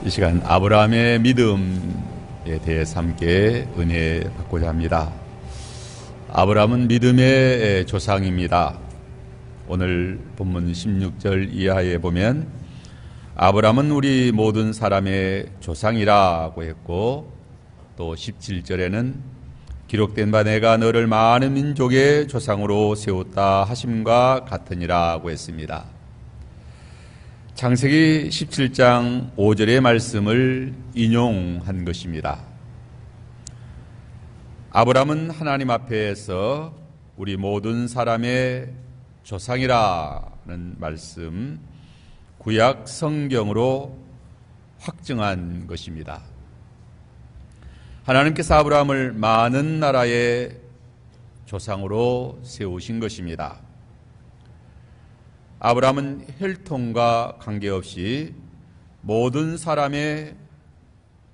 이 시간 아브라함의 믿음에 대해서 함께 은혜 받고자 합니다. 아브라함은 믿음의 조상입니다. 오늘 본문 16절 이하에 보면 아브라함은 우리 모든 사람의 조상이라고 했고, 또 17절에는 기록된 바 내가 너를 많은 민족의 조상으로 세웠다 하심과 같으니라고 했습니다. 창세기 17장 5절의 말씀을 인용한 것입니다. 아브라함은 하나님 앞에서 우리 모든 사람의 조상이라는 말씀, 구약 성경으로 확증한 것입니다. 하나님께서 아브라함을 많은 나라의 조상으로 세우신 것입니다. 아브라함은 혈통과 관계없이 모든 사람의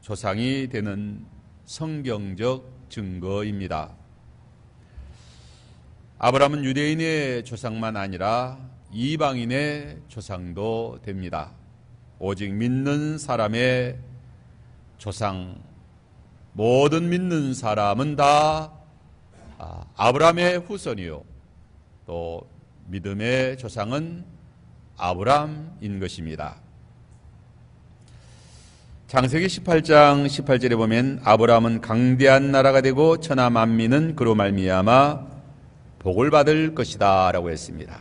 조상이 되는 성경적 증거입니다. 아브라함은 유대인의 조상만 아니라 이방인의 조상도 됩니다. 오직 믿는 사람의 조상, 모든 믿는 사람은 다 아브라함의 후손이요, 또 믿음의 조상은 아브라함인 것입니다. 창세기 18장 18절에 보면 아브라함은 강대한 나라가 되고 천하 만민은 그로 말미암아 복을 받을 것이다 라고 했습니다.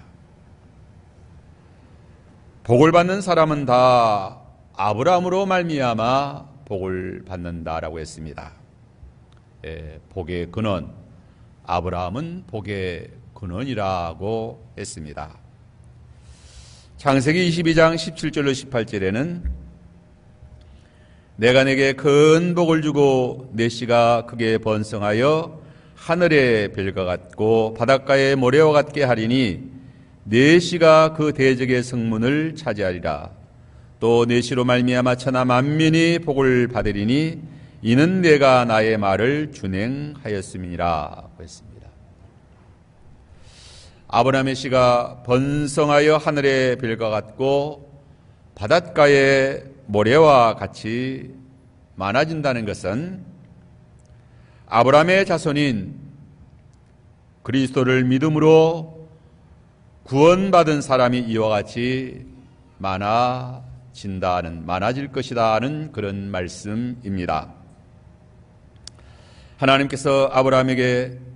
복을 받는 사람은 다 아브라함으로 말미암아 복을 받는다라고 했습니다. 복의 근원, 아브라함은 복의 근원이라고 했습니다. 창세기 22장 17절로 18절에는 내가 내게 큰 복을 주고 내 씨가 크게 번성하여 하늘의 별과 같고 바닷가의 모래와 같게 하리니 내 씨가 그 대적의 성문을 차지하리라. 또 내 씨로 말미암아 천하 만민이 복을 받으리니 이는 내가 나의 말을 준행하였음이니라 했습니다. 아브라함의 씨가 번성하여 하늘의 별과 같고 바닷가의 모래와 같이 많아진다는 것은 아브라함의 자손인 그리스도를 믿음으로 구원받은 사람이 이와 같이 많아질 것이다 하는 그런 말씀입니다. 하나님께서 아브라함에게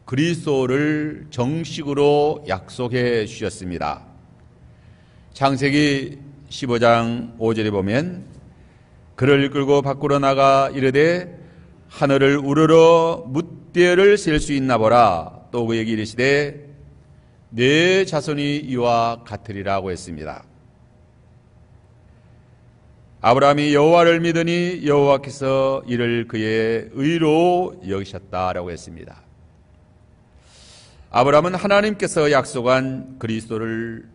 그리스도를 정식으로 약속해 주셨습니다. 창세기 15장 5절에 보면 그를 끌고 밖으로 나가 이르되 하늘을 우러러 뭇대를 셀 수 있나 보라. 또 그에게 이르시되 내 자손이 이와 같으리라고 했습니다. 아브라함이 여호와를 믿으니 여호와께서 이를 그의 의로 여기셨다라고 했습니다. 아브라함은 하나님께서 약속한 그리스도를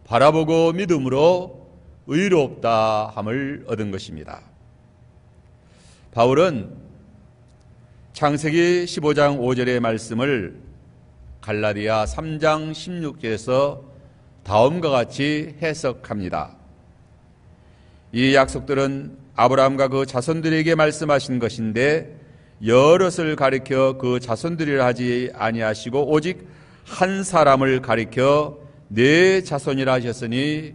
바라보고 믿음으로 의롭다 함을 얻은 것입니다. 바울은 창세기 15장 5절의 말씀을 갈라디아 3장 16절에서 다음과 같이 해석합니다. 이 약속들은 아브라함과 그 자손들에게 말씀하신 것인데 여럿을 가리켜 그 자손들이라 하지 아니하시고 오직 한 사람을 가리켜 내 자손이라 하셨으니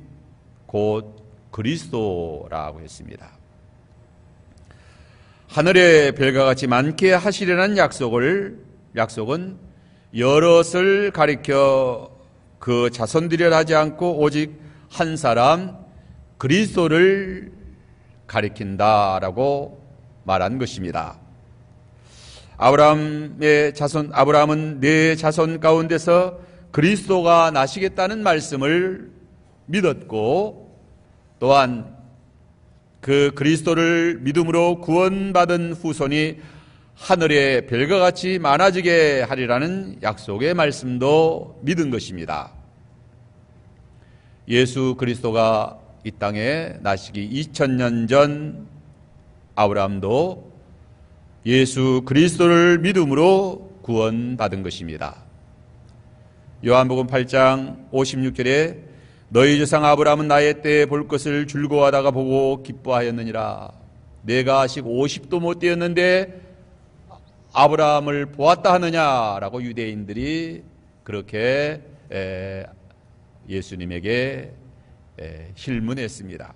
곧 그리스도라고 했습니다. 하늘의 별과 같이 많게 하시려는 약속은 여럿을 가리켜 그 자손들이라 하지 않고 오직 한 사람 그리스도를 가리킨다라고 말한 것입니다. 아브라함은 내 자손 가운데서 그리스도가 나시겠다는 말씀을 믿었고, 또한 그 그리스도를 믿음으로 구원받은 후손이 하늘의 별과 같이 많아지게 하리라는 약속의 말씀도 믿은 것입니다. 예수 그리스도가 이 땅에 나시기 2000년 전 아브라함도 예수 그리스도를 믿음으로 구원받은 것입니다. 요한복음 8장 56절에 너희 조상 아브라함은 나의 때에 볼 것을 즐거워하다가 보고 기뻐하였느니라. 내가 아직 50도 못 되었는데 아브라함을 보았다 하느냐라고 유대인들이 그렇게 예수님에게 힐문했습니다.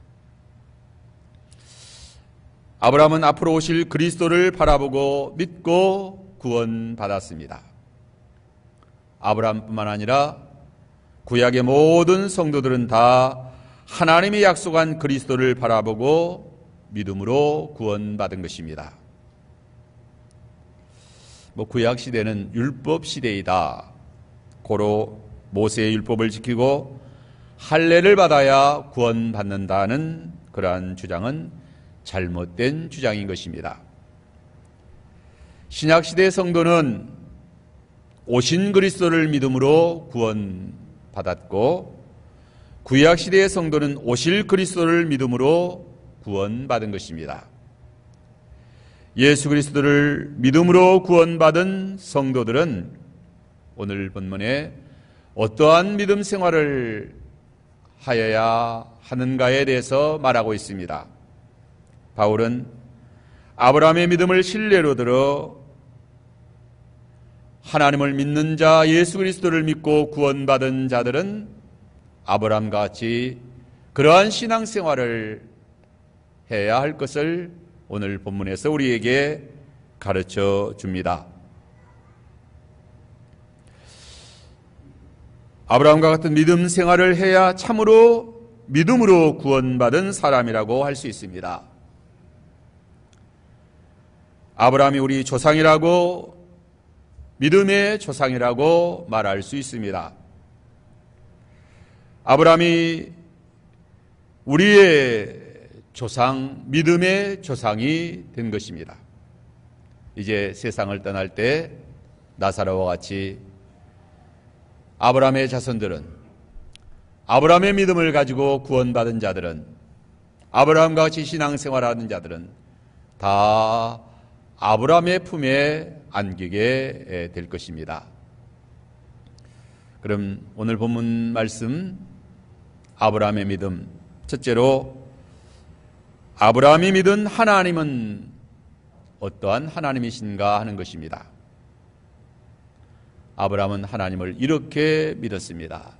아브라함은 앞으로 오실 그리스도를 바라보고 믿고 구원받았습니다. 아브라함뿐만 아니라 구약의 모든 성도들은 다 하나님이 약속한 그리스도를 바라보고 믿음으로 구원받은 것입니다. 구약 시대는 율법 시대이다. 고로 모세의 율법을 지키고 할례를 받아야 구원받는다는 그러한 주장은 잘못된 주장인 것입니다. 신약 시대의 성도는 오신 그리스도를 믿음으로 구원받았고, 구약 시대의 성도는 오실 그리스도를 믿음으로 구원받은 것입니다. 예수 그리스도를 믿음으로 구원받은 성도들은 오늘 본문에 어떠한 믿음 생활을 하여야 하는가에 대해서 말하고 있습니다. 바울은 아브라함의 믿음을 신뢰로 들어 하나님을 믿는 자 예수 그리스도를 믿고 구원받은 자들은 아브라함과 같이 그러한 신앙생활을 해야 할 것을 오늘 본문에서 우리에게 가르쳐 줍니다. 아브라함과 같은 믿음 생활을 해야 참으로 믿음으로 구원받은 사람이라고 할 수 있습니다. 아브라함이 우리 조상이라고, 믿음의 조상이라고 말할 수 있습니다. 아브라함이 우리의 조상, 믿음의 조상이 된 것입니다. 이제 세상을 떠날 때 나사로와 같이 아브라함의 자손들은, 아브라함의 믿음을 가지고 구원받은 자들은, 아브라함과 같이 신앙생활하는 자들은 다 아브라함의 품에 안기게 될 것입니다. 그럼 오늘 본문 말씀, 아브라함의 믿음, 첫째로 아브라함이 믿은 하나님은 어떠한 하나님이신가 하는 것입니다. 아브라함은 하나님을 이렇게 믿었습니다.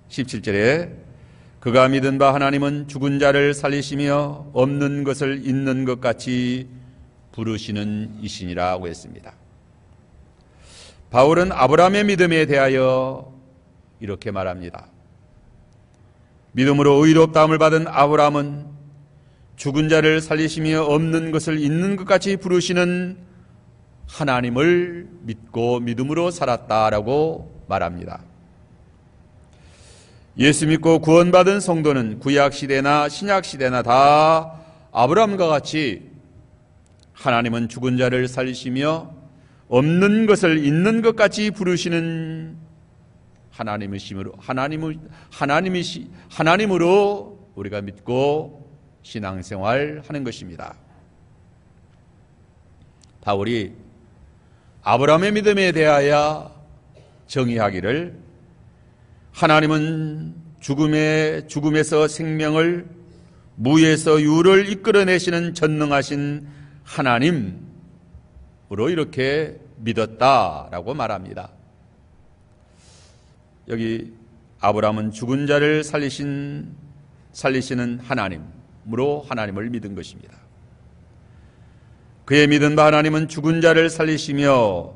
17절에 그가 믿은 바 하나님은 죽은 자를 살리시며 없는 것을 있는 것 같이 부르시는 이신이라고 했습니다. 바울은 아브라함의 믿음에 대하여 이렇게 말합니다. 믿음으로 의롭다함을 받은 아브라함은 죽은 자를 살리시며 없는 것을 있는 것 같이 부르시는 하나님을 믿고 믿음으로 살았다라고 말합니다. 예수 믿고 구원받은 성도는 구약 시대나 신약 시대나 다 아브라함과 같이 하나님은 죽은 자를 살리시며 없는 것을 있는 것 같이 부르시는 하나님으로 우리가 믿고 신앙생활 하는 것입니다. 바울이 아브라함의 믿음에 대하여 정의하기를 하나님은 죽음에서 생명을, 무에서 유를 이끌어내시는 전능하신 하나님으로 이렇게 믿었다라고 말합니다. 여기 아브라함은 죽은 자를 살리시는 하나님으로 하나님을 믿은 것입니다. 그의 믿은 바 하나님은 죽은 자를 살리시며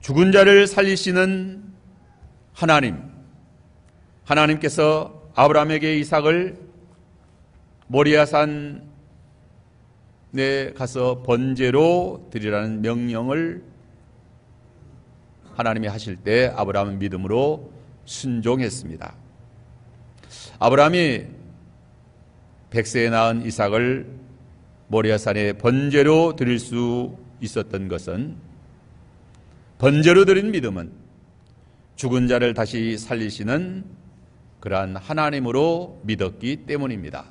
죽은 자를 살리시는 하나님께서 아브라함에게 이삭을 모리아산에 가서 번제로 드리라는 명령을 하나님이 하실 때 아브라함은 믿음으로 순종했습니다. 아브라함이 100세에 낳은 이삭을 모리아산에 번제로 드릴 수 있었던 것은, 번제로 드린 믿음은 죽은 자를 다시 살리시는 그러한 하나님으로 믿었기 때문입니다.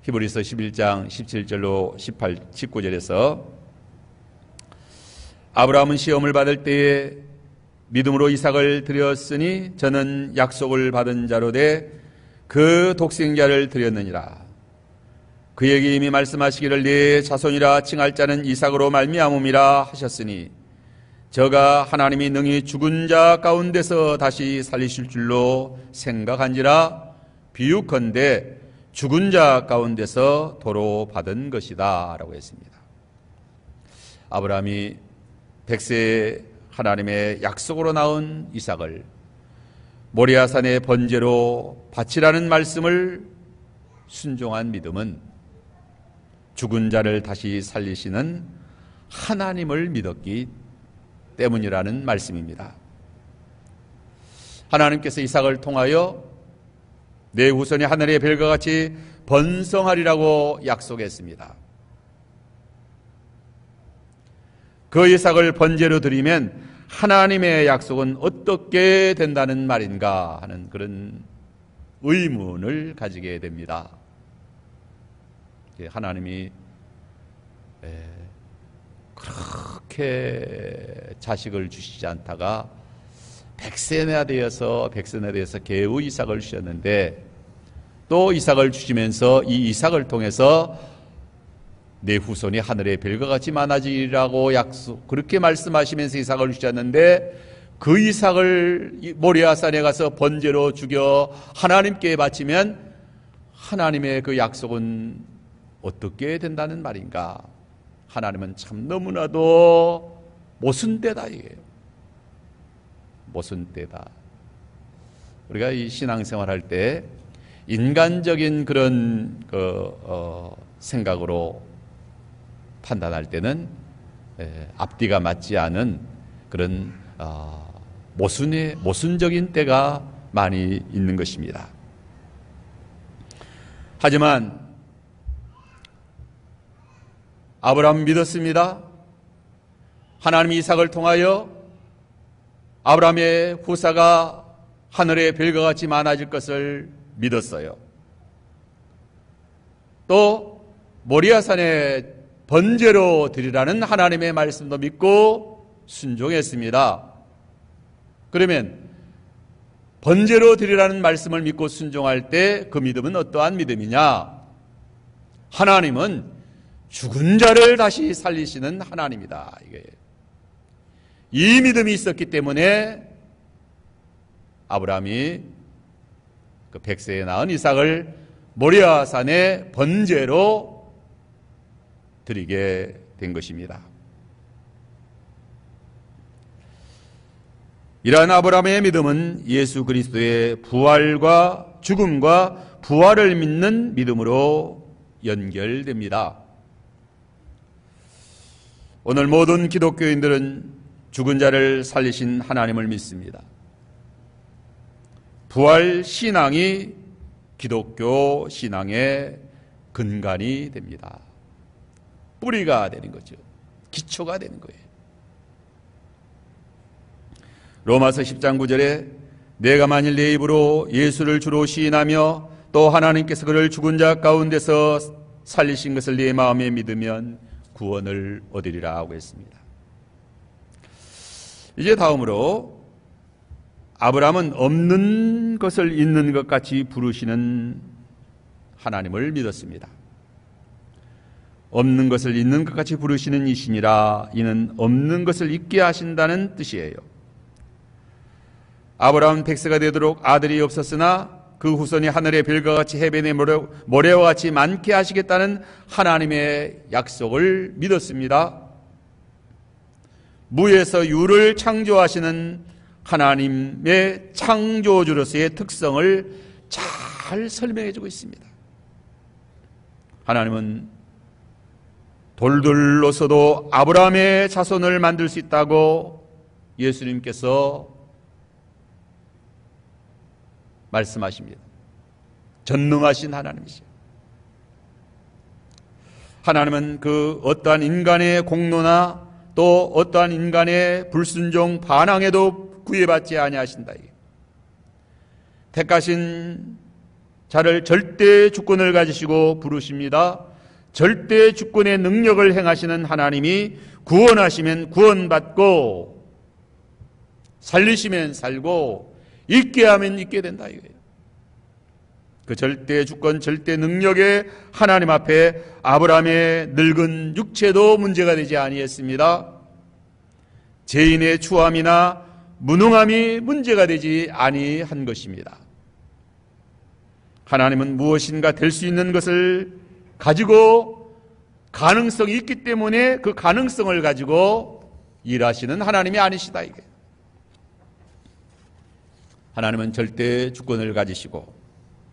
히브리서 11장 17절로 19절에서 아브라함은 시험을 받을 때에 믿음으로 이삭을 드렸으니 저는 약속을 받은 자로 돼 그 독생자를 드렸느니라. 그에게 이미 말씀하시기를 네 자손이라 칭할 자는 이삭으로 말미암음이라 하셨으니 저가 하나님이 능히 죽은 자 가운데서 다시 살리실 줄로 생각한지라 비유컨대 죽은 자 가운데서 도로 받은 것이다 라고 했습니다. 아브라함이 100세에 하나님의 약속으로 낳은 이삭을 모리아산의 번제로 바치라는 말씀을 순종한 믿음은 죽은 자를 다시 살리시는 하나님을 믿었기 때문이라는 말씀입니다. 하나님께서 이삭을 통하여 내 후손이 하늘의 별과 같이 번성하리라고 약속했습니다. 그 이삭을 번제로 드리면 하나님의 약속은 어떻게 된다는 말인가 하는 그런 의문을 가지게 됩니다. 하나님이 그렇게 자식을 주시지 않다가 백세나 되어서 개의 이삭을 주셨는데 또 이삭을 주시면서 이 이삭을 통해서 내 후손이 하늘의 별과 같이 많아지리라고 그렇게 말씀하시면서 이삭을 주셨는데 그 이삭을 모리아산에 가서 번제로 죽여 하나님께 바치면 하나님의 그 약속은 어떻게 된다는 말인가? 하나님은 참 너무나도 모순되다 이게요. 모순되다. 우리가 이 신앙생활 할 때 인간적인 그런 생각으로 판단할 때는 앞뒤가 맞지 않은 그런 모순적인 때가 많이 있는 것입니다. 하지만 아브라함은 믿었습니다. 하나님이 이삭을 통하여 아브라함의 후사가 하늘의 별과 같이 많아질 것을 믿었어요. 또 모리아산에 번제로 드리라는 하나님의 말씀도 믿고 순종했습니다. 그러면 번제로 드리라는 말씀을 믿고 순종할 때 그 믿음은 어떠한 믿음이냐? 하나님은 죽은 자를 다시 살리시는 하나님이다. 이 믿음이 있었기 때문에 아브라함이 그 100세에 낳은 이삭을 모리아산에 번제로 드리게 된 것입니다. 이러한 아브라함의 믿음은 예수 그리스도의 부활과 죽음과 부활을 믿는 믿음으로 연결됩니다. 오늘 모든 기독교인들은 죽은 자를 살리신 하나님을 믿습니다. 부활 신앙이 기독교 신앙의 근간이 됩니다. 뿌리가 되는 거죠. 기초가 되는 거예요. 로마서 10장 9절에 내가 만일 내 입으로 예수를 주로 시인하며 또 하나님께서 그를 죽은 자 가운데서 살리신 것을 네 마음에 믿으면 구원을 얻으리라 하고 했습니다. 이제 다음으로 아브라함은 없는 것을 있는 것 같이 부르시는 하나님을 믿었습니다. 없는 것을 있는 것 같이 부르시는 이시니라. 이는 없는 것을 있게 하신다는 뜻이에요. 아브라함 100세가 되도록 아들이 없었으나 그 후손이 하늘의 별과 같이 해변의 모래와 같이 많게 하시겠다는 하나님의 약속을 믿었습니다. 무에서 유를 창조하시는 하나님의 창조주로서의 특성을 잘 설명해주고 있습니다. 하나님은 돌들로서도 아브라함의 자손을 만들 수 있다고 예수님께서 말씀하십니다. 전능하신 하나님이시죠. 하나님은 그 어떠한 인간의 공로나 또 어떠한 인간의 불순종 반항에도 구애받지 아니하신다. 택하신 자를 절대 주권을 가지시고 부르십니다. 절대 주권의 능력을 행하시는 하나님이 구원하시면 구원받고 살리시면 살고 있게 하면 있게 된다 이거예요. 그 절대 주권, 절대 능력의 하나님 앞에 아브라함의 늙은 육체도 문제가 되지 아니했습니다. 죄인의 추함이나 무능함이 문제가 되지 아니한 것입니다. 하나님은 무엇인가 될 수 있는 것을 가지고 가능성이 있기 때문에 그 가능성을 가지고 일하시는 하나님이 아니시다 이게. 하나님은 절대 주권을 가지시고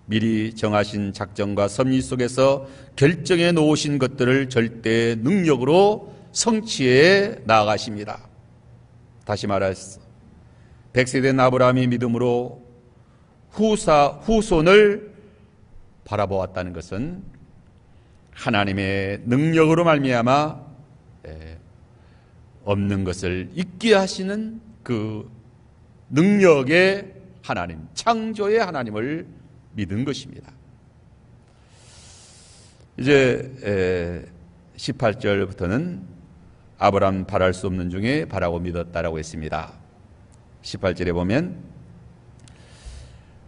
미리 정하신 작정과 섭리 속에서 결정해 놓으신 것들을 절대 능력으로 성취해 나아가십니다. 다시 말해서 100세 된 아브라함이 믿음으로 후손을 바라보았다는 것은 하나님의 능력으로 말미암아 없는 것을 있게 하시는 그 능력의 하나님, 창조의 하나님을 믿은 것입니다. 이제 18절부터는 아브라함 바랄 수 없는 중에 바라고 믿었다라고 했습니다. 18절에 보면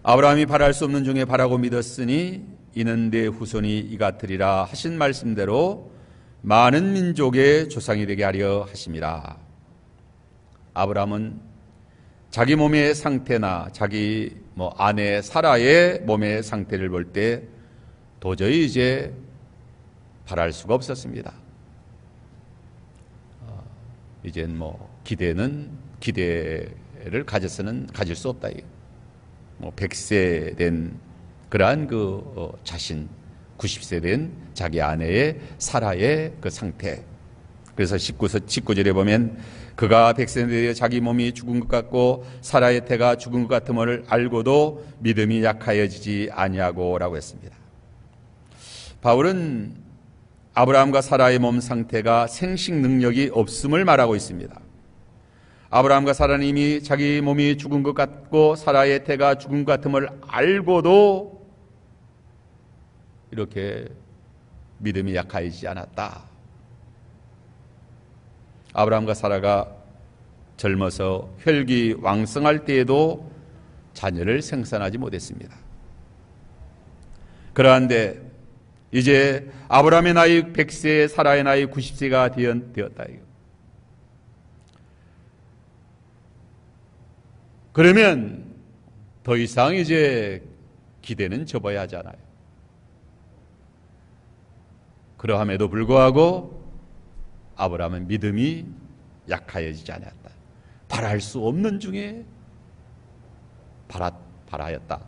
아브라함이 바랄 수 없는 중에 바라고 믿었으니 이는 내 후손이 이 같으리라 하신 말씀대로 많은 민족의 조상이 되게 하려 하심이라. 아브라함은 자기 몸의 상태나 자기 아내 사라의 몸의 상태를 볼 때 도저히 이제 바랄 수가 없었습니다. 이젠 기대를 가져서는 가질 수 없다. 100세 된 그러한 자신, 90세 된 자기 아내의 사라의 그 상태. 그래서 19절에 보면 그가 100세 되어 자기 몸이 죽은 것 같고 사라의 태가 죽은 것 같음을 알고도 믿음이 약하여지지 아니하고라고 했습니다. 바울은 아브라함과 사라의 몸 상태가 생식 능력이 없음을 말하고 있습니다. 아브라함과 사라는 이미 자기 몸이 죽은 것 같고 사라의 태가 죽은 것 같음을 알고도 이렇게 믿음이 약하지 않았다. 아브라함과 사라가 젊어서 혈기 왕성할 때에도 자녀를 생산하지 못했습니다. 그러한데 이제 아브라함의 나이 100세, 사라의 나이 90세가 되었다. 그러면 더 이상 이제 기대는 접어야 하잖아요. 그러함에도 불구하고 아브라함은 믿음이 약하여지지 않았다. 바랄 수 없는 중에 바라였다.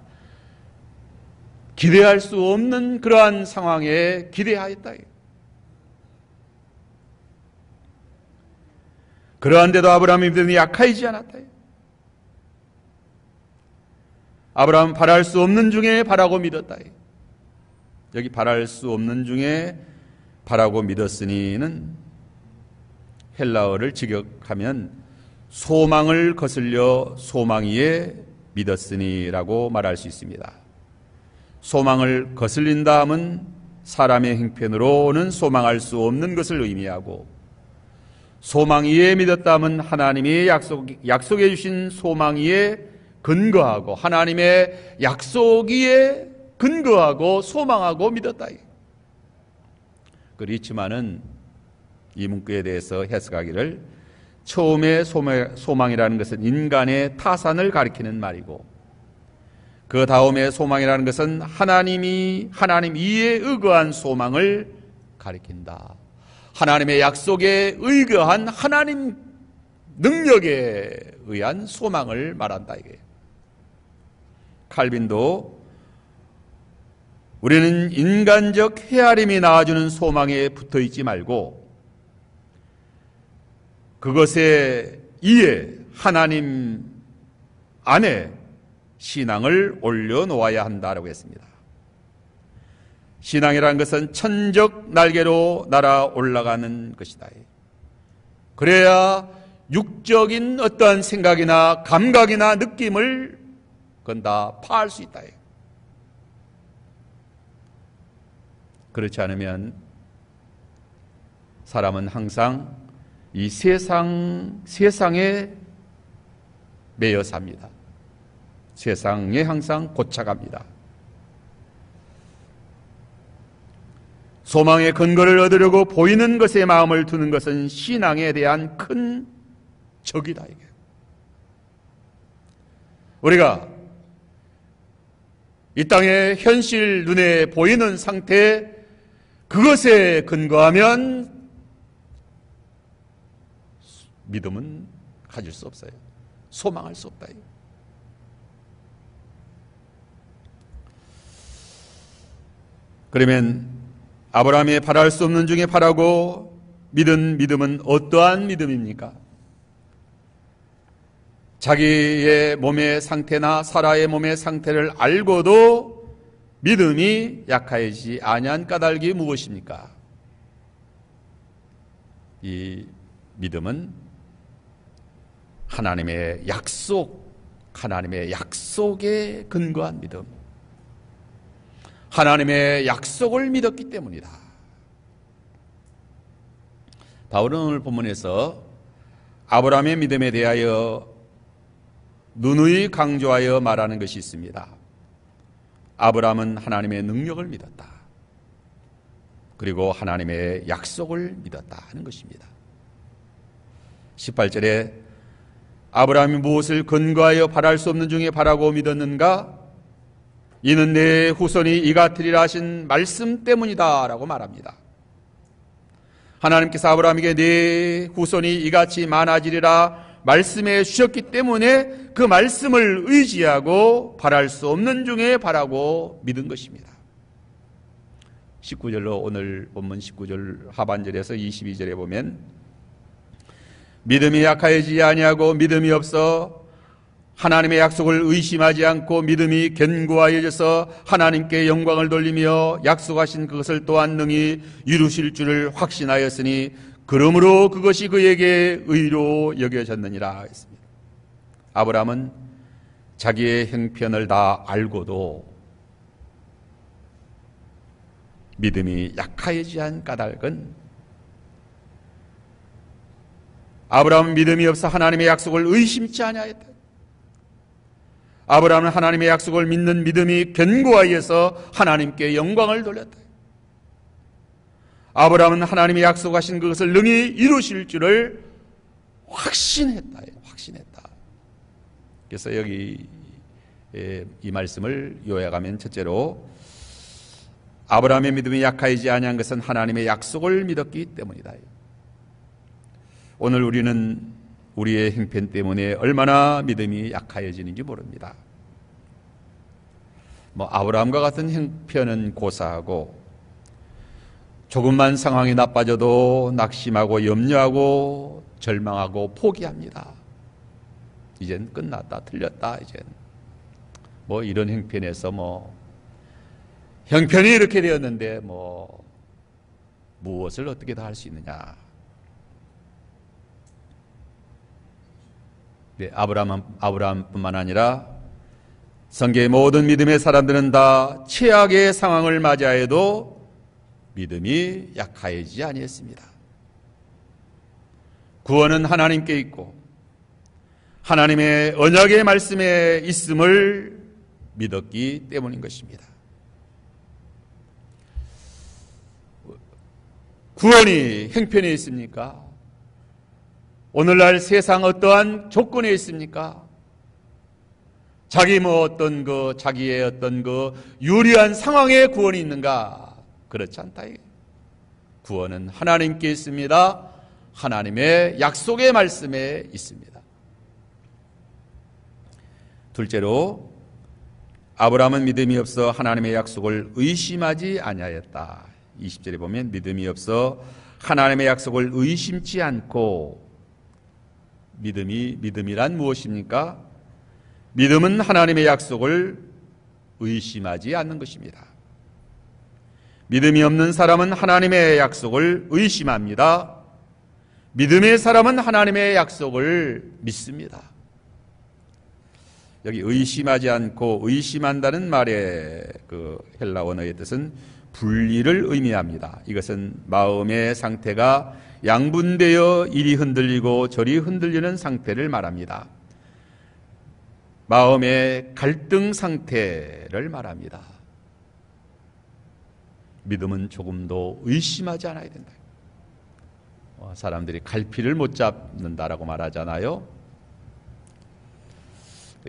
기대할 수 없는 그러한 상황에 기대하였다. 그러한데도 아브라함의 믿음이 약하여지지 않았다. 아브라함은 바랄 수 없는 중에 바라고 믿었다. 여기 바랄 수 없는 중에 바라고 믿었으니는 헬라어를 직역하면 소망을 거슬려 소망 위에 믿었으니라고 말할 수 있습니다. 소망을 거슬린다 함은 사람의 형편으로는 소망할 수 없는 것을 의미하고 소망 위에 믿었다 함은 하나님이 약속해 주신 소망 위에 근거하고 하나님의 약속 위에 근거하고 소망하고 믿었다. 리츠만은 이 문구에 대해서 해석하기를 처음에 소망이라는 것은 인간의 타산을 가리키는 말이고 그 다음에 소망이라는 것은 하나님 위에 의거한 소망을 가리킨다. 하나님의 약속에 의거한 하나님 능력에 의한 소망을 말한다. 이게 칼빈도 우리는 인간적 헤아림이 낳아주는 소망에 붙어있지 말고 그것에 이에 하나님 안에 신앙을 올려놓아야 한다라고 했습니다. 신앙이라는 것은 천적 날개로 날아 올라가는 것이다. 그래야 육적인 어떠한 생각이나 감각이나 느낌을 그건 다 파할 수 있다. 그렇지 않으면 사람은 항상 이 세상의 매여 삽니다. 세상에 항상 고착합니다. 소망의 근거를 얻으려고 보이는 것에 마음을 두는 것은 신앙에 대한 큰 적이다. 이게. 우리가 이 땅의 현실 눈에 보이는 상태, 그것에 근거하면 믿음은 가질 수 없어요. 소망할 수 없다. 그러면 아브라함이 바랄 수 없는 중에 바라고 믿은 믿음은 어떠한 믿음입니까? 자기의 몸의 상태나 사라의 몸의 상태를 알고도 믿음이 약하여지지 아니한 까닭이 무엇입니까? 이 믿음은 하나님의 약속에 근거한 믿음, 하나님의 약속을 믿었기 때문이다. 바울은 오늘 본문에서 아브라함의 믿음에 대하여 누누이 강조하여 말하는 것이 있습니다. 아브라함은 하나님의 능력을 믿었다. 그리고 하나님의 약속을 믿었다 하는 것입니다. 18절에 아브라함이 무엇을 근거하여 바랄 수 없는 중에 바라고 믿었는가? 이는 내 후손이 이같으리라 하신 말씀 때문이다 라고 말합니다. 하나님께서 아브라함에게 내 후손이 이같이 많아지리라 말씀해 주셨기 때문에 그 말씀을 의지하고 바랄 수 없는 중에 바라고 믿은 것입니다. 19절로 오늘 본문 19절 하반절에서 22절에 보면 믿음이 약하여지지 아니하고 믿음이 없어 하나님의 약속을 의심하지 않고 믿음이 견고하여져서 하나님께 영광을 돌리며 약속하신 그것을 또한 능히 이루실 줄을 확신하였으니 그러므로 그것이 그에게 의로 여겨졌느니라 했습니다. 아브라함은 자기의 형편을 다 알고도 믿음이 약하여지지 않은 까닭은 아브라함은 믿음이 없어 하나님의 약속을 의심치 아니하였다. 아브라함은 하나님의 약속을 믿는 믿음이 견고하여서 하나님께 영광을 돌렸다. 아브라함은 하나님이 약속하신 그것을 능히 이루실 줄을 확신했다. 그래서 여기 이 말씀을 요약하면 첫째로 아브라함의 믿음이 약하지 아니한 것은 하나님의 약속을 믿었기 때문이다. 오늘 우리는 우리의 형편 때문에 얼마나 믿음이 약하여지는지 모릅니다. 아브라함과 같은 형편은 고사하고 조금만 상황이 나빠져도 낙심하고 염려하고 절망하고 포기합니다. 이젠 끝났다, 틀렸다, 이젠 이런 형편에서 형편이 이렇게 되었는데 무엇을 어떻게 다 할 수 있느냐. 네, 아브라함뿐만 아니라 성경의 모든 믿음의 사람들은 다 최악의 상황을 맞이하여도 믿음이 약하여지지 아니했습니다. 구원은 하나님께 있고 하나님의 언약의 말씀에 있음을 믿었기 때문인 것입니다. 구원이 형편에 있습니까? 오늘날 세상 어떠한 조건에 있습니까? 자기의 어떤 유리한 상황에 구원이 있는가? 그렇지 않다. 구원은 하나님께 있습니다. 하나님의 약속의 말씀에 있습니다. 둘째로 아브라함은 믿음이 없어 하나님의 약속을 의심하지 아니하였다. 20절에 보면 믿음이 없어 하나님의 약속을 의심치 않고, 믿음이란 무엇입니까? 믿음은 하나님의 약속을 의심하지 않는 것입니다. 믿음이 없는 사람은 하나님의 약속을 의심합니다. 믿음의 사람은 하나님의 약속을 믿습니다. 여기 의심하지 않고 의심한다는 말의 그 헬라 원어의 뜻은 분리를 의미합니다. 이것은 마음의 상태가 양분되어 이리 흔들리고 저리 흔들리는 상태를 말합니다. 마음의 갈등 상태를 말합니다. 믿음은 조금도 의심하지 않아야 된다. 사람들이 갈피를 못 잡는다라고 말하잖아요.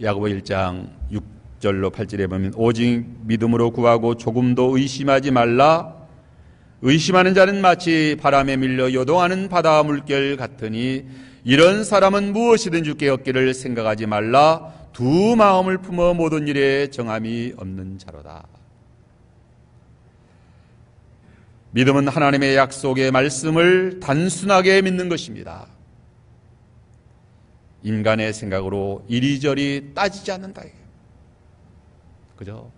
야고보 1장 6절로 8절에 보면 오직 믿음으로 구하고 조금도 의심하지 말라. 의심하는 자는 마치 바람에 밀려 요동하는 바다 물결 같으니 이런 사람은 무엇이든 주께 얻기를 생각하지 말라. 두 마음을 품어 모든 일에 정함이 없는 자로다. 믿음은 하나님의 약속의 말씀을 단순하게 믿는 것입니다. 인간의 생각으로 이리저리 따지지 않는다. 그죠?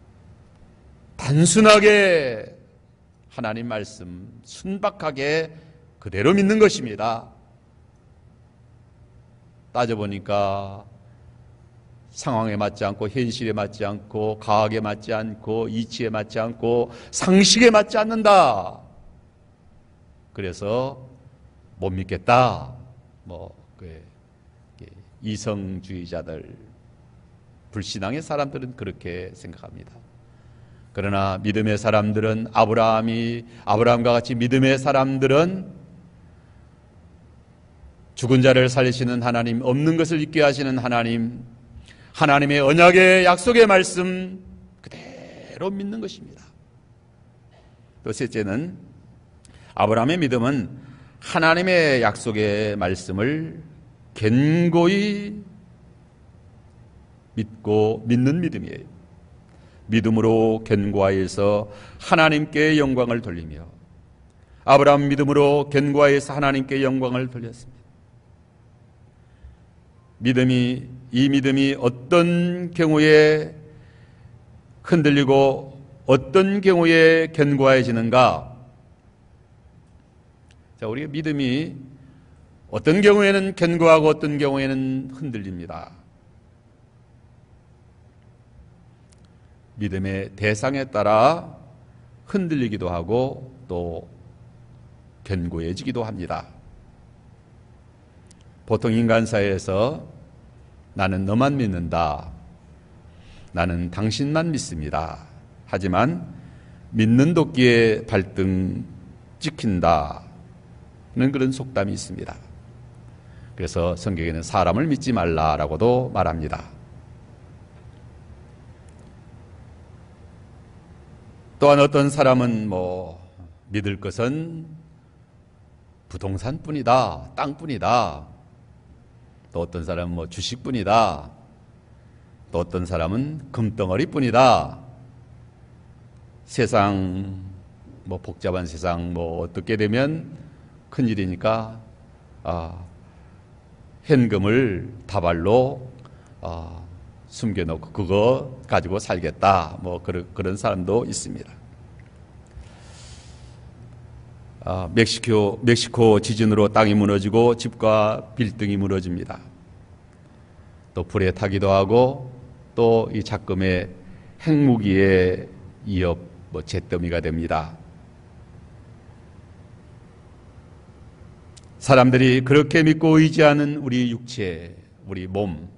단순하게 하나님 말씀 순박하게 그대로 믿는 것입니다. 따져보니까 상황에 맞지 않고 현실에 맞지 않고 과학에 맞지 않고 이치에 맞지 않고 상식에 맞지 않는다. 그래서 못 믿겠다. 이성주의자들, 불신앙의 사람들은 그렇게 생각합니다. 그러나 믿음의 사람들은 아브라함과 같이 믿음의 사람들은 죽은 자를 살리시는 하나님, 없는 것을 있게 하시는 하나님, 하나님의 언약의 약속의 말씀 그대로 믿는 것입니다. 또 셋째는 아브라함의 믿음은 하나님의 약속의 말씀을 견고히 믿는 믿음이에요. 믿음으로 견고하여서 하나님께 영광을 돌리며 아브라함 믿음으로 견고하여서 하나님께 영광을 돌렸습니다. 이 믿음이 어떤 경우에 흔들리고 어떤 경우에 견고해지는가? 자, 우리가 믿음이 어떤 경우에는 견고하고 어떤 경우에는 흔들립니다. 믿음의 대상에 따라 흔들리기도 하고 또 견고해지기도 합니다. 보통 인간사회에서 나는 너만 믿는다. 나는 당신만 믿습니다. 하지만 믿는 도끼에 발등 찍힌다는 그런 속담이 있습니다. 그래서 성경에는 사람을 믿지 말라라고도 말합니다. 또한 어떤 사람은 믿을 것은 부동산뿐이다, 땅뿐이다. 또 어떤 사람은 주식뿐이다. 또 어떤 사람은 금덩어리뿐이다. 세상 복잡한 세상 어떻게 되면 큰일이니까 현금을 다발로 숨겨놓고 그거 가지고 살겠다. 그런 사람도 있습니다. 멕시코 지진으로 땅이 무너지고 집과 빌딩이 무너집니다. 또 불에 타기도 하고 또 이 작금의 핵무기의 위협 잿더미가 됩니다. 사람들이 그렇게 믿고 의지하는 우리 육체, 우리 몸,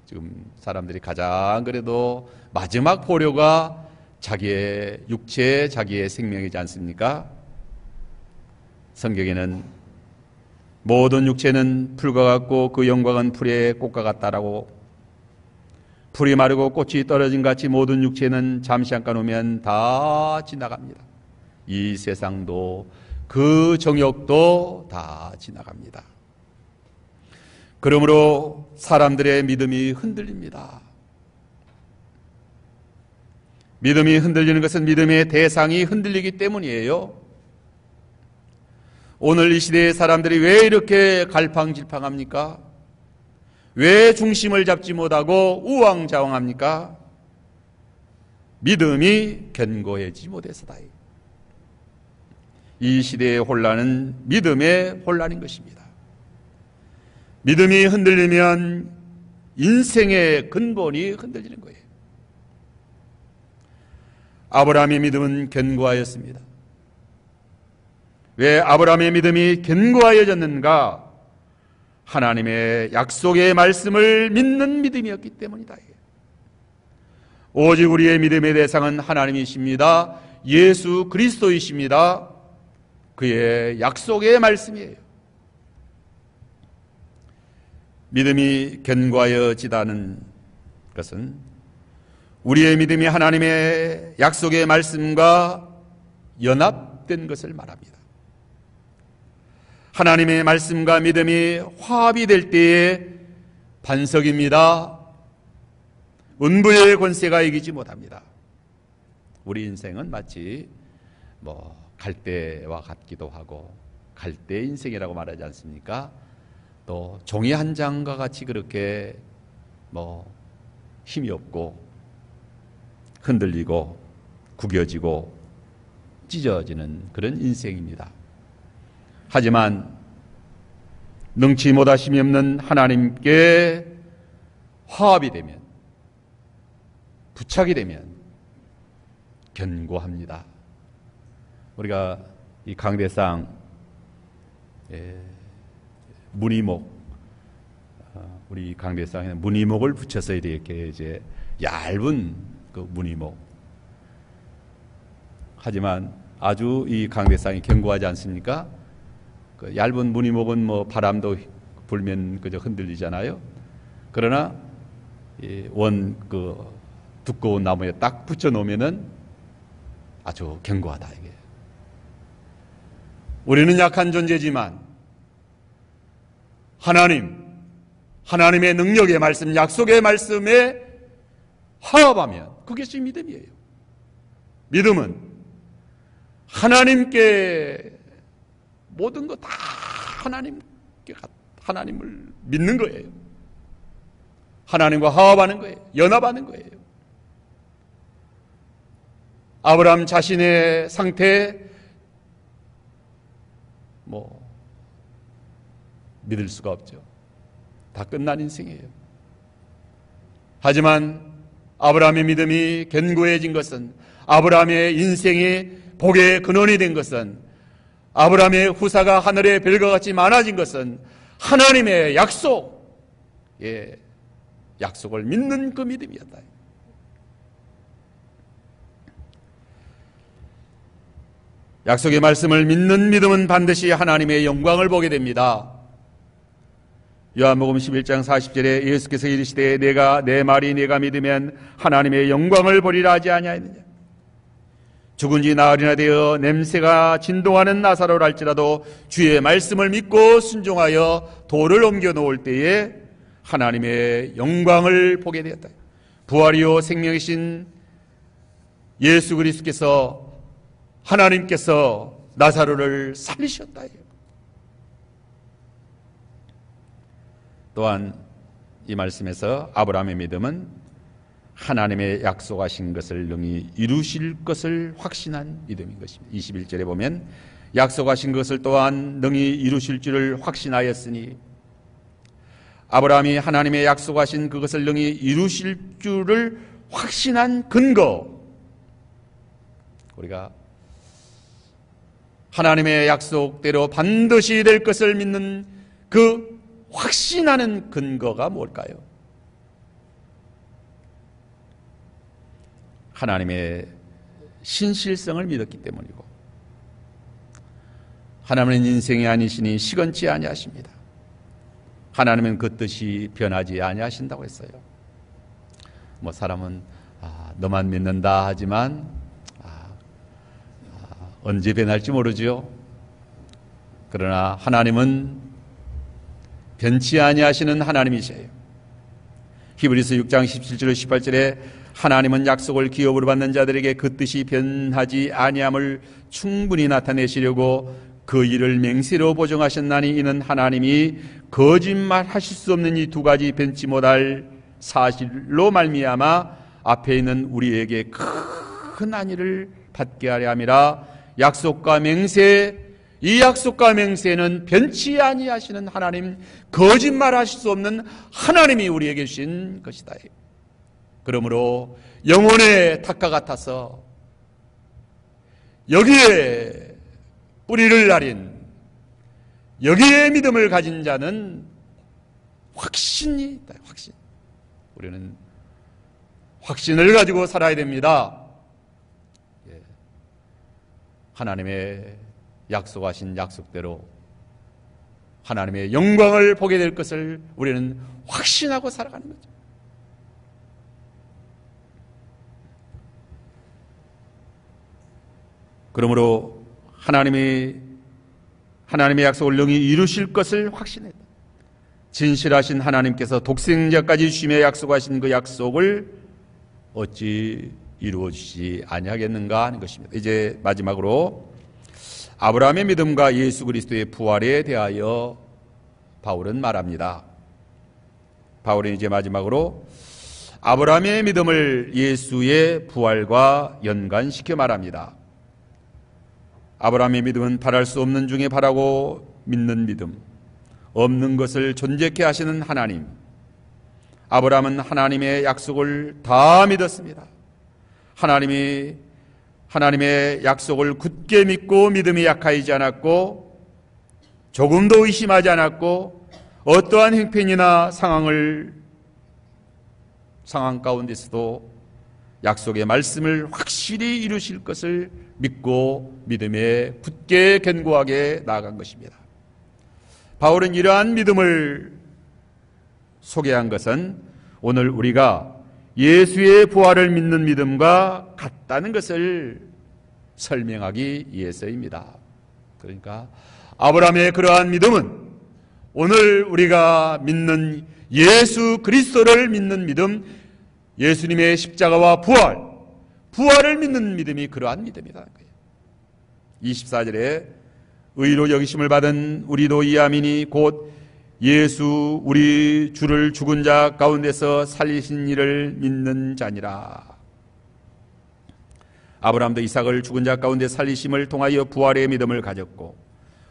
지금 사람들이 가장 그래도 마지막 보료가 자기의 육체, 자기의 생명이지 않습니까? 성경에는 모든 육체는 풀과 같고 그 영광은 풀의 꽃과 같다라고, 풀이 마르고 꽃이 떨어진 같이 모든 육체는 잠시 잠깐 오면 다 지나갑니다. 이 세상도 그 정욕도 다 지나갑니다. 그러므로 사람들의 믿음이 흔들립니다. 믿음이 흔들리는 것은 믿음의 대상이 흔들리기 때문이에요. 오늘 이 시대의 사람들이 왜 이렇게 갈팡질팡합니까? 왜 중심을 잡지 못하고 우왕좌왕합니까? 믿음이 견고해지지 못해서다. 이 시대의 혼란은 믿음의 혼란인 것입니다. 믿음이 흔들리면 인생의 근본이 흔들리는 거예요. 아브라함의 믿음은 견고하였습니다. 왜 아브라함의 믿음이 견고하여졌는가? 하나님의 약속의 말씀을 믿는 믿음이었기 때문이다. 오직 우리의 믿음의 대상은 하나님이십니다. 예수 그리스도이십니다. 그의 약속의 말씀이에요. 믿음이 견고하여지다는 것은 우리의 믿음이 하나님의 약속의 말씀과 연합된 것을 말합니다. 하나님의 말씀과 믿음이 화합이 될 때에 반석입니다. 운부의 권세가 이기지 못합니다. 우리 인생은 마치 갈대와 같기도 하고 갈대 인생이라고 말하지 않습니까? 또 종이 한 장과 같이 그렇게 힘이 없고 흔들리고 구겨지고 찢어지는 그런 인생입니다. 하지만 능치 못하심이 없는 하나님께 화합이 되면, 부착이 되면 견고합니다. 우리가 이 강대상 무늬목, 우리 강대상에 무늬목을 붙여서 이렇게 이제 얇은 그 무늬목. 하지만 아주 이 강대상이 견고하지 않습니까? 그 얇은 무늬목은 바람도 불면 그저 흔들리잖아요. 그러나 그 두꺼운 나무에 딱 붙여 놓으면은 아주 견고하다 이게. 우리는 약한 존재지만 하나님의 능력의 말씀, 약속의 말씀에 화합하면 그것이 믿음이에요. 믿음은 하나님께 모든 거 다 하나님을 믿는 거예요. 하나님과 화합하는 거예요. 연합하는 거예요. 아브라함 자신의 상태 믿을 수가 없죠. 다 끝난 인생이에요. 하지만 아브라함의 믿음이 견고해진 것은, 아브라함의 인생이 복의 근원이 된 것은, 아브라함의 후사가 하늘의 별과 같이 많아진 것은 하나님의 약속을 믿는 그 믿음이었다. 약속의 말씀을 믿는 믿음은 반드시 하나님의 영광을 보게 됩니다. 요한복음 11장 40절에 예수께서 이르시되 내가 내 말이 네가 믿으면 하나님의 영광을 보리라 하지 아니하였느냐. 죽은 지 나흘이나 되어 냄새가 진동하는 나사로를 할지라도 주의 말씀을 믿고 순종하여 돌을 옮겨 놓을 때에 하나님의 영광을 보게 되었다. 부활이요 생명이신 예수 그리스도께서, 하나님께서 나사로를 살리셨다. 또한 이 말씀에서 아브라함의 믿음은 하나님의 약속하신 것을 능히 이루실 것을 확신한 믿음인 것입니다. 21절에 보면 약속하신 것을 또한 능히 이루실 줄을 확신하였으니, 아브라함이 하나님의 약속하신 그것을 능히 이루실 줄을 확신한 근거, 우리가 하나님의 약속대로 반드시 될 것을 믿는 그 확신하는 근거가 뭘까요? 하나님의 신실성을 믿었기 때문이고, 하나님은 인생이 아니시니 시건치 아니하십니다. 하나님은 그 뜻이 변하지 아니하신다고 했어요. 사람은 너만 믿는다 하지만 언제 변할지 모르죠. 그러나 하나님은 변치 아니하시는 하나님이세요. 히브리서 6장 17절 18절에 하나님은 약속을 기업으로 받는 자들에게 그 뜻이 변하지 아니함을 충분히 나타내시려고 그 일을 맹세로 보정하셨나니 이는 하나님이 거짓말하실 수 없는 이 두 가지 변치 못할 사실로 말미암아 앞에 있는 우리에게 큰 안위를 받게 하려 함이라. 약속과 맹세, 이 약속과 맹세는 변치 아니하시는 하나님, 거짓말하실 수 없는 하나님이 우리에게 주신 것이다. 그러므로 영혼의 탁과 같아서 여기에 뿌리를 나린, 여기에 믿음을 가진 자는 확신이 있다. 확신. 우리는 확신을 가지고 살아야 됩니다. 하나님의 약속하신 약속대로 하나님의 영광을 보게 될 것을 우리는 확신하고 살아가는 거죠. 그러므로 하나님의 약속을 능히 이루실 것을 확신했다. 진실하신 하나님께서 독생자까지 주심에 약속하신 그 약속을 어찌 이루어 주시지 아니하겠는가 하는 것입니다. 이제 마지막으로 아브라함의 믿음과 예수 그리스도의 부활에 대하여 바울은 말합니다. 바울은 이제 마지막으로 아브라함의 믿음을 예수의 부활과 연관시켜 말합니다. 아브라함의 믿음은 바랄 수 없는 중에 바라고 믿는 믿음, 없는 것을 존재케 하시는 하나님. 아브라함은 하나님의 약속을 다 믿었습니다. 하나님의 약속을 굳게 믿고 믿음이 약하지 않았고 조금도 의심하지 않았고 어떠한 형편이나 상황 가운데서도 약속의 말씀을 확실히 이루실 것을 믿고 믿음에 굳게 견고하게 나아간 것입니다. 바울은 이러한 믿음을 소개한 것은 오늘 우리가 예수의 부활을 믿는 믿음과 같다는 것을 설명하기 위해서입니다. 그러니까 아브라함의 그러한 믿음은 오늘 우리가 믿는 예수 그리스도를 믿는 믿음, 예수님의 십자가와 부활을 믿는 믿음이 그러한 믿음이다. 24절에 의로 여기심을 받은 우리도 이아민이 곧 예수 우리 주를 죽은 자 가운데서 살리신 이를 믿는 자니라. 아브라함도 이삭을 죽은 자 가운데 살리심을 통하여 부활의 믿음을 가졌고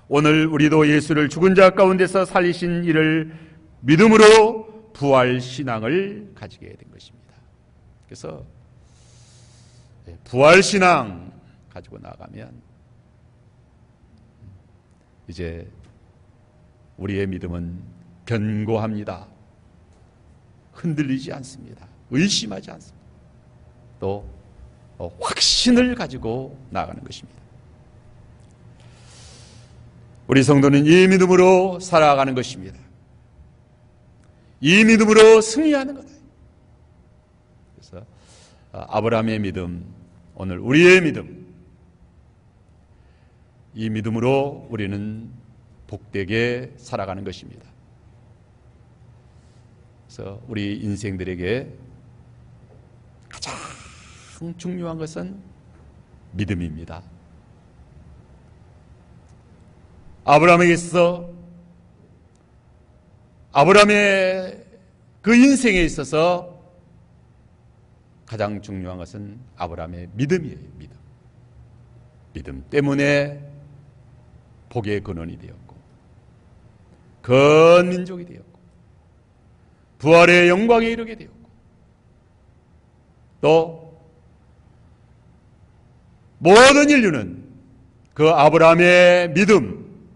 오늘 우리도 예수를 죽은 자 가운데서 살리신 이를 믿음으로 부활 신앙을 가지게 된 것입니다. 그래서 부활 신앙 가지고 나가면 이제 우리의 믿음은 견고합니다. 흔들리지 않습니다. 의심하지 않습니다. 또 확신을 가지고 나아가는 것입니다. 우리 성도는 이 믿음으로 살아가는 것입니다. 이 믿음으로 승리하는 거다. 그래서 아브라함의 믿음, 오늘 우리의 믿음, 이 믿음으로 우리는 복되게 살아가는 것입니다. 그래서 우리 인생들에게 가장 중요한 것은 믿음입니다. 아브라함에게 있어서 아브라함의 그 인생에 있어서 가장 중요한 것은 아브라함의 믿음이에요. 믿음 때문에 복의 근원이 되었고 건 민족이 되었고 부활의 영광에 이르게 되었고 또 모든 인류는 그 아브라함의 믿음,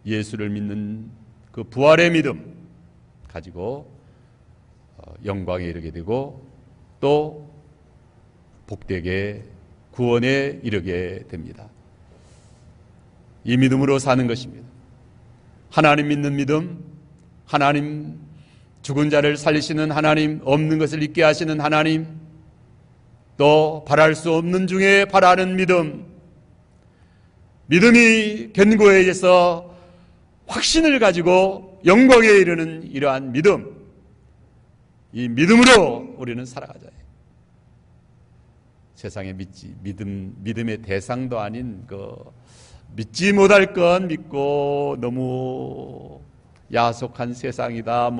예수를 믿는 그 부활의 믿음 가지고 영광에 이르게 되고 또 복되게 구원에 이르게 됩니다. 이 믿음으로 사는 것입니다. 하나님 믿는 믿음, 하나님 죽은 자를 살리시는 하나님, 없는 것을 있게 하시는 하나님, 또 바랄 수 없는 중에 바라는 믿음, 믿음이 견고해져서 확신을 가지고 영광에 이르는 이러한 믿음, 이 믿음으로 우리는 살아가자. 세상에 믿음의 대상도 아닌 믿지 못할 건 믿고 너무 야속한 세상이다.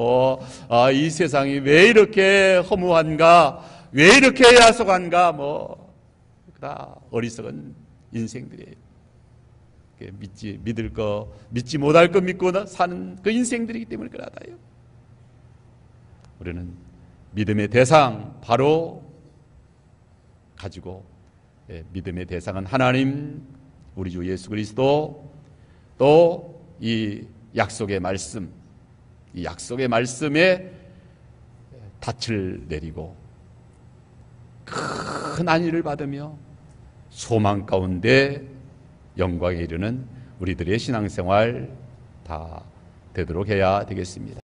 이 세상이 왜 이렇게 허무한가? 왜 이렇게 야속한가? 다 어리석은 인생들이에요. 믿지 못할 것 믿고 사는 그 인생들이기 때문에 그러다요. 우리는 믿음의 대상 바로 가지고 믿음의 대상은 하나님, 우리 주 예수 그리스도, 또 이 약속의 말씀, 이 약속의 말씀에 닻을 내리고 큰 안위를 받으며 소망 가운데 영광에 이르는 우리들의 신앙생활 다 되도록 해야 되겠습니다.